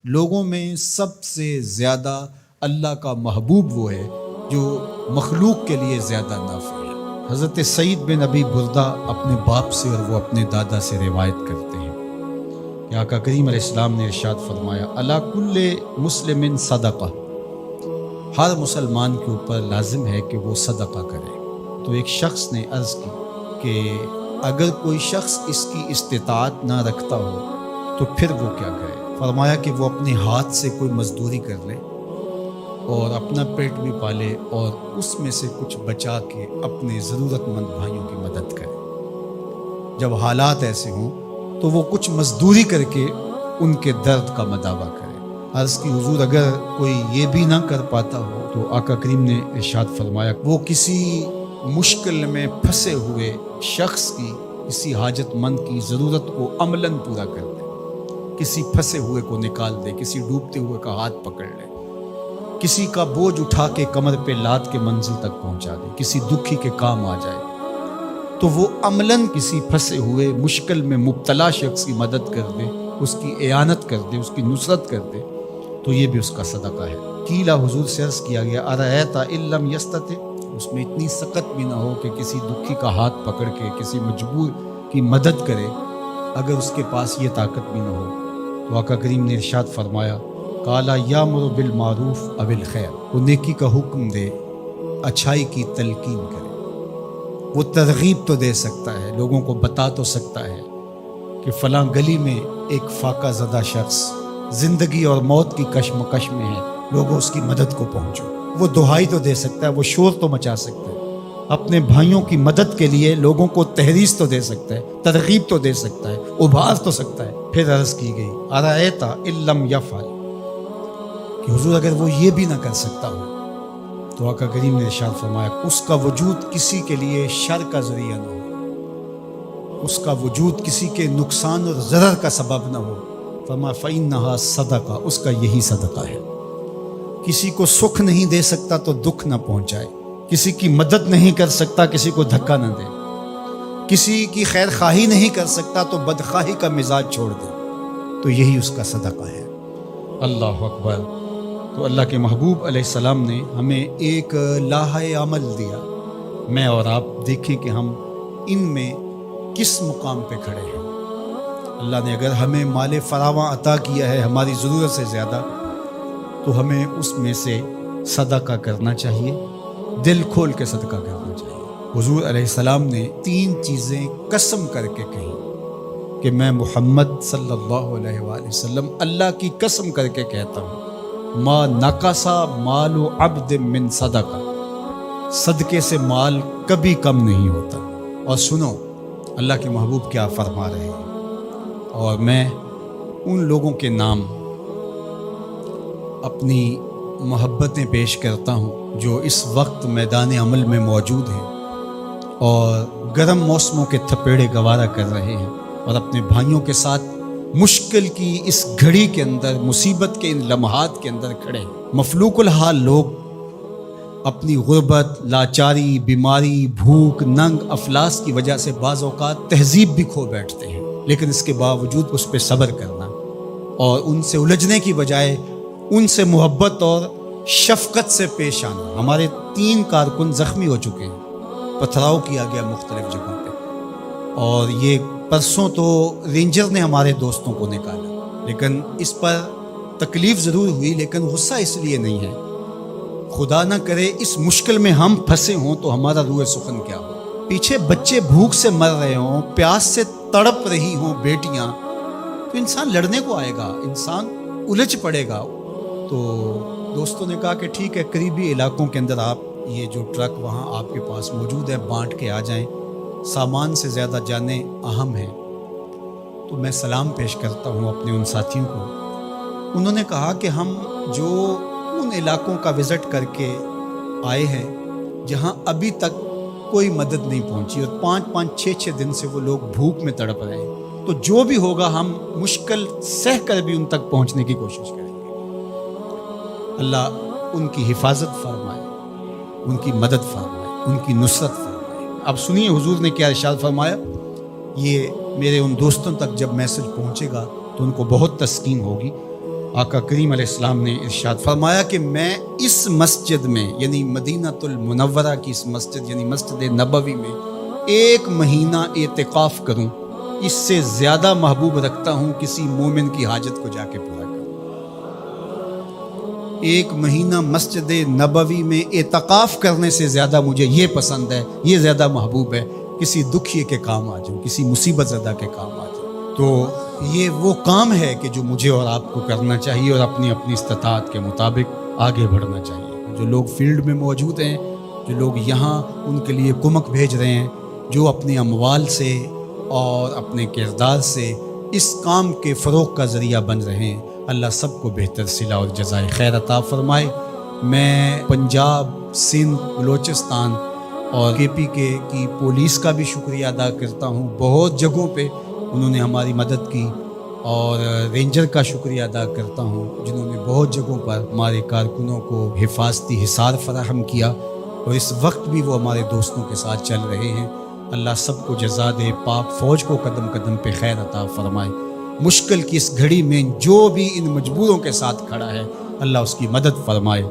لوگوں میں سب سے زیادہ اللہ کا محبوب وہ ہے جو مخلوق کے لیے زیادہ نافع ہے۔ حضرت سعید بن ابی بردہ اپنے باپ سے اور وہ اپنے دادا سے روایت کرتے ہیں کہ آقا کریم علیہ السلام نے ارشاد فرمایا علی کل مسلم صدقہ، ہر مسلمان کے اوپر لازم ہے کہ وہ صدقہ کرے۔ تو ایک شخص نے عرض کی کہ اگر کوئی شخص اس کی استطاعت نہ رکھتا ہو تو پھر وہ کیا کرے؟ فرمایا کہ وہ اپنے ہاتھ سے کوئی مزدوری کر لے اور اپنا پیٹ بھی پالے اور اس میں سے کچھ بچا کے اپنے ضرورت مند بھائیوں کی مدد کرے۔ جب حالات ایسے ہوں تو وہ کچھ مزدوری کر کے ان کے درد کا مداوع کرے۔ عرض کی حضور اگر کوئی یہ بھی نہ کر پاتا ہو تو آقا کریم نے ارشاد فرمایا وہ کسی مشکل میں پھنسے ہوئے شخص کی، کسی حاجت مند کی ضرورت کو عملاً پورا کر دے، کسی پھنسے ہوئے کو نکال دے، کسی ڈوبتے ہوئے کا ہاتھ پکڑ لے، کسی کا بوجھ اٹھا کے کمر پہ لاد کے منزل تک پہنچا دے، کسی دکھی کے کام آ جائے تو وہ عملاً کسی پھنسے ہوئے مشکل میں مبتلا شخص کی مدد کر دے، اس کی اعانت کر دے، اس کی نصرت کر دے، تو یہ بھی اس کا صدقہ ہے۔ قیل حضور سے عرض کیا گیا ارأیت ان لم یستطع، اس میں اتنی سخت بھی نہ ہو کہ کسی دکھی کا ہاتھ پکڑ کے کسی مجبور کی مدد کرے، اگر اس کے پاس یہ طاقت بھی نہ ہو تو آقا کریم نے ارشاد فرمایا قال یامر بالمعروف او الخیر، وہ نیکی کا حکم دے، اچھائی کی تلقین کرے۔ وہ ترغیب تو دے سکتا ہے، لوگوں کو بتا تو سکتا ہے کہ فلاں گلی میں ایک فاقہ زدہ شخص زندگی اور موت کی کشمکش میں ہے، لوگوں اس کی مدد کو پہنچو۔ وہ دہائی تو دے سکتا ہے، وہ شور تو مچا سکتا ہے، اپنے بھائیوں کی مدد کے لیے لوگوں کو تحریض تو دے سکتا ہے، ترغیب تو دے سکتا ہے، ابھار تو سکتا ہے۔ پھر عرض کی گئی ارأیت ان لم یفعل، کہ حضور اگر وہ یہ بھی نہ کر سکتا ہو تو آقا کریم نے ارشاد فرمایا اس کا وجود کسی کے لیے شر کا ذریعہ نہ ہو، اس کا وجود کسی کے نقصان اور ضرر کا سبب نہ ہو، فرمایا فإنہا صدقہ، اس کا یہی صدقہ ہے۔ کسی کو سکھ نہیں دے سکتا تو دکھ نہ پہنچائے، کسی کی مدد نہیں کر سکتا کسی کو دھکا نہ دے، کسی کی خیر خواہی نہیں کر سکتا تو بدخواہی کا مزاج چھوڑ دے، تو یہی اس کا صدقہ ہے۔ اللہ اکبر۔ تو اللہ کے محبوب علیہ السلام نے ہمیں ایک لاحہ عمل دیا، میں اور آپ دیکھیں کہ ہم ان میں کس مقام پہ کھڑے ہیں۔ اللہ نے اگر ہمیں مال فراواں عطا کیا ہے ہماری ضرورت سے زیادہ تو ہمیں اس میں سے صدقہ کرنا چاہیے، دل کھول کے صدقہ کرنا چاہیے۔ حضور علیہ السلام نے 3 چیزیں قسم کر کے کہیں کہ میں محمد صلی اللہ علیہ وآلہ وسلم اللہ کی قسم کر کے کہتا ہوں ما نقص مال عبد من صدقہ، صدقے سے مال کبھی کم نہیں ہوتا۔ اور سنو اللہ کے محبوب کیا فرما رہے ہیں، اور میں ان لوگوں کے نام اپنی محبتیں پیش کرتا ہوں جو اس وقت میدان عمل میں موجود ہیں اور گرم موسموں کے تھپیڑے گوارا کر رہے ہیں اور اپنے بھائیوں کے ساتھ مشکل کی اس گھڑی کے اندر، مصیبت کے ان لمحات کے اندر کھڑے ہیں۔ مفلوق الحال لوگ اپنی غربت، لاچاری، بیماری، بھوک، ننگ، افلاس کی وجہ سے بعض اوقات تہذیب بھی کھو بیٹھتے ہیں، لیکن اس کے باوجود اس پہ صبر کرنا اور ان سے الجھنے کی بجائے ان سے محبت اور شفقت سے پیش آنا۔ ہمارے 3 کارکن زخمی ہو چکے ہیں، پتھراؤ کیا گیا مختلف جگہوں پہ، اور یہ پرسوں تو رینجر نے ہمارے دوستوں کو نکالا، لیکن اس پر تکلیف ضرور ہوئی، لیکن غصہ اس لیے نہیں ہے، خدا نہ کرے اس مشکل میں ہم پھنسے ہوں تو ہمارا روح سخن کیا ہو۔ پیچھے بچے بھوک سے مر رہے ہوں، پیاس سے تڑپ رہی ہوں بیٹیاں، تو انسان لڑنے کو آئے گا، انسان الجھ پڑے گا۔ تو دوستوں نے کہا کہ ٹھیک ہے، قریبی علاقوں کے اندر آپ یہ جو ٹرک وہاں آپ کے پاس موجود ہے بانٹ کے آ جائیں، سامان سے زیادہ جانیں اہم ہیں۔ تو میں سلام پیش کرتا ہوں اپنے ان ساتھیوں کو۔ انہوں نے کہا کہ ہم جو ان علاقوں کا وزٹ کر کے آئے ہیں جہاں ابھی تک کوئی مدد نہیں پہنچی اور 5-5 6-6 دن سے وہ لوگ بھوک میں تڑپ رہے ہیں، تو جو بھی ہوگا ہم مشکل سہ کر بھی ان تک پہنچنے کی کوشش کریں گے۔ اللہ ان کی حفاظت فرمائے، ان کی مدد فرمائے، ان کی نصرت فرمائے۔ اب سنیے حضور نے کیا ارشاد فرمایا۔ یہ میرے ان دوستوں تک جب میسج پہنچے گا تو ان کو بہت تسکین ہوگی۔ آقا کریم علیہ السلام نے ارشاد فرمایا کہ میں اس مسجد میں یعنی مدینہ المنورہ کی اس مسجد یعنی مسجد نبوی میں 1 مہینہ اعتکاف کروں، اس سے زیادہ محبوب رکھتا ہوں کسی مومن کی حاجت کو جا کے پورا کروں۔ 1 مہینہ مسجد نبوی میں اعتکاف کرنے سے زیادہ مجھے یہ پسند ہے، یہ زیادہ محبوب ہے، کسی دکھیے کے کام آ جاؤں، کسی مصیبت زدہ کے کام آ جاؤں۔ تو یہ وہ کام ہے کہ جو مجھے اور آپ کو کرنا چاہیے اور اپنی استطاعت کے مطابق آگے بڑھنا چاہیے۔ جو لوگ فیلڈ میں موجود ہیں، جو لوگ یہاں ان کے لیے کمک بھیج رہے ہیں، جو اپنے اموال سے اور اپنے کردار سے اس کام کے فروغ کا ذریعہ بن رہے ہیں، اللہ سب کو بہتر صلہ اور جزائے خیر عطا فرمائے۔ میں پنجاب، سندھ، بلوچستان اور KPK کی پولیس کا بھی شکریہ ادا کرتا ہوں، بہت جگہوں پہ انہوں نے ہماری مدد کی، اور رینجر کا شکریہ ادا کرتا ہوں جنہوں نے بہت جگہوں پر ہمارے کارکنوں کو حفاظتی حصار فراہم کیا، اور اس وقت بھی وہ ہمارے دوستوں کے ساتھ چل رہے ہیں۔ اللہ سب کو جزا دے، پاک فوج کو قدم قدم پہ خیر عطا فرمائے۔ مشکل کی اس گھڑی میں جو بھی ان مجبوروں کے ساتھ کھڑا ہے، اللہ اس کی مدد فرمائے۔